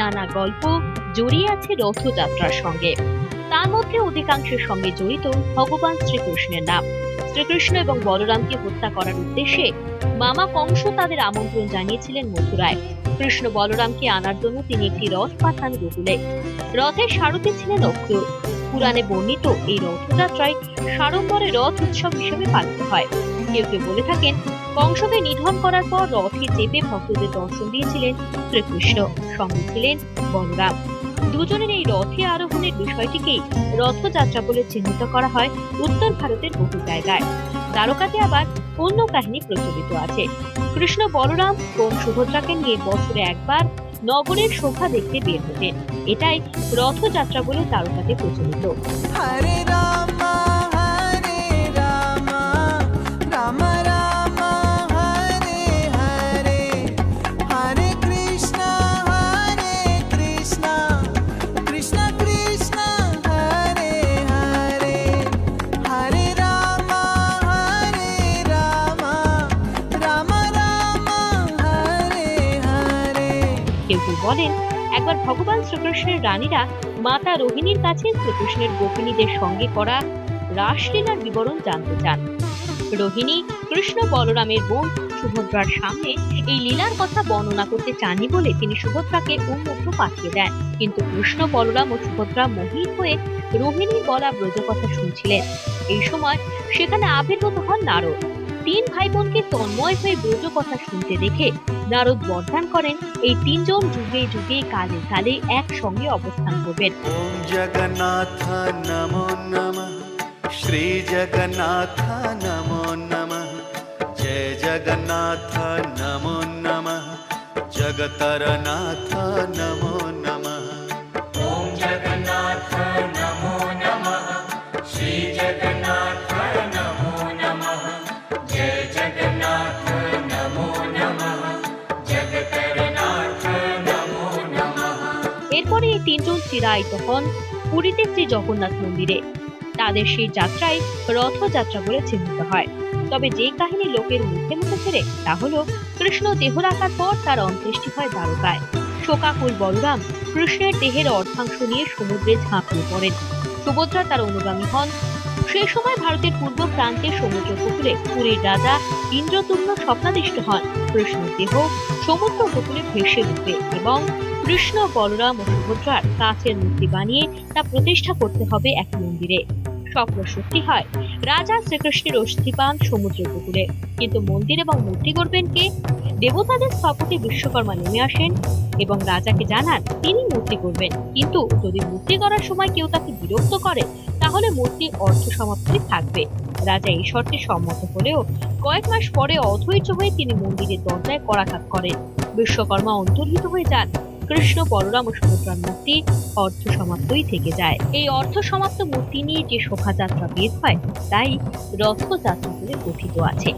নানা গল্প জড়িয়ে আছে রথযাত্রার সঙ্গে। তার মধ্যে অধিকাংশের সঙ্গে জড়িত ভগবান শ্রীকৃষ্ণের নাম। শ্রীকৃষ্ণ এবং বলরামকে হত্যা করার উদ্দেশ্যে মামা কংস তাদের আমন্ত্রণ জানিয়েছিলেন মথুরায়। কৃষ্ণ বলরামকে আনার জন্য তিনি একটি রথ পাঠান গোকুলে। রথের সারথি ছিলেন অক্রূর। পুরাণে বর্ণিত এই রথযাত্রায় সাড়ম্বরে রথ উৎসব হিসেবে পালিত হয়। কেউ কেউ বলে থাকেন, কংসকে নিধন করার পর রথে চেপে ভক্তদের দর্শন দিয়েছিলেন শ্রীকৃষ্ণ, সঙ্গে ছিলেন বলরাম। দুজনের এই রথে আরোহণের বিষয়টিকেই রথযাত্রা বলে চিহ্নিত করা হয় উত্তর ভারতের বহু জায়গায়। দ্বারকাতে আবার অন্য কাহিনী প্রচলিত আছে। কৃষ্ণ বলরাম ও সুভদ্রাকে নিয়ে বছরে একবার নগরের শোভা দেখতে বের হতেন। এটাই রথযাত্রা বলে দ্বারকাতে প্রচলিত। হরে রাম হরে রাম রাম রাম হরে হরে, হরে কৃষ্ণ কৃষ্ণ কৃষ্ণ হরে হরে, হরে রাম রাম রাম হরে হরে। কেউ কেউ বলেন, একবার ভগবান শ্রীকৃষ্ণের রানীরা মাতা রোহিণীর কাছে শ্রীকৃষ্ণের গোপিনীদের সঙ্গে করা রাসলীলার বিবরণ জানতে চান। রোহিণী কৃষ্ণ বলরামের বোন সুভদ্রার সামনে এই লীলার কথা বর্ণনা করতে চাননি বলে তিনি সুভদ্রাকে অন্যত্র পাঠিয়ে দেন। কিন্তু কৃষ্ণ বলরাম ও সুভদ্রা মোহিত হয়ে রোহিণীর বলা ব্রজকথা শুনছিলেন। এই সময় সেখানে আবির্ভূত হন নারদ। তিন ভাই বোনকে তন্ময় হয়ে ব্রজকথা শুনতে দেখে নারদ বরদান করেন, এই তিনজন যুগে যুগে কালে কালে একসঙ্গে অবস্থান করবেন। ওম জগন্নাথ নমো নমঃ, শ্রী জগন্নাথ নমো নমঃ, জয় জগন্নাথ নমো নমঃ, জগতরনাথ নমো নমঃ। ওম জগন্নাথ নমো নমঃ, শ্রী জগন্নাথ নমো নমঃ, জয় জগন্নাথ নমো নমঃ, জগতরনাথ নমো নমঃ। এরপরে এই তিনজন চিরায়িত হন পুরীতে শ্রী জগন্নাথ মন্দিরে। তাদের সেই যাত্রায় রথযাত্রা বলে চিহ্নিত হয়। তবে যে কাহিনী লোকের মুখে মুখে ফেরে তা হলো, কৃষ্ণ দেহ রাখার পর তার অন্ত্যেষ্টি হয় দ্বারকায়। শোকাকুল বলরাম কৃষ্ণের দেহের অর্ধাংশ নিয়ে সমুদ্রে ঝাঁপিয়ে পড়েন। সুভদ্রা তার অনুগামী হন। সেই সময় ভারতের পূর্ব প্রান্তে সমুদ্র উপকূলে পুরীর রাজা ইন্দ্রদুম্ন স্বপ্নাদিষ্ট হন। কৃষ্ণের দেহ সমুদ্র উপকূলে ভেসে উঠবে এবং কৃষ্ণ বলরাম ও সুভদ্রার কাচের মূর্তি বানিয়ে তা প্রতিষ্ঠা করতে হবে এক মন্দিরে। স্বপ্ন সত্যি হয়, রাজা শ্রীকৃষ্ণের অস্থি পান সমুদ্র উপকূলে। কিন্তু মন্দির এবং মূর্তি গড়বেন কে? দেবতাদের স্থপতি বিশ্বকর্মা নেমে আসেন এবং রাজাকে জানান তিনি মূর্তি করবেন। কিন্তু যদি মূর্তি করার সময় কেউ তাকে বিরক্ত করে তাহলে মূর্তি অর্থ সমাপ্তই থাকবে। রাজা এই শর্তে সম্মত হলেও কয়েক মাস পরে অধৈর্য হয়ে তিনি মন্দিরের দরজায় করাঘাত করেন। বিশ্বকর্মা অন্তর্হিত হয়ে যান। কৃষ্ণ বলরাম ও সুভদ্রার মূর্তি অর্ধ সমাপ্তই থেকে যায়। এই অর্ধ সমাপ্ত মূর্তি নিয়ে যে শোভাযাত্রা বের হয় তাই রথযাত্রা বলে কথিত আছে।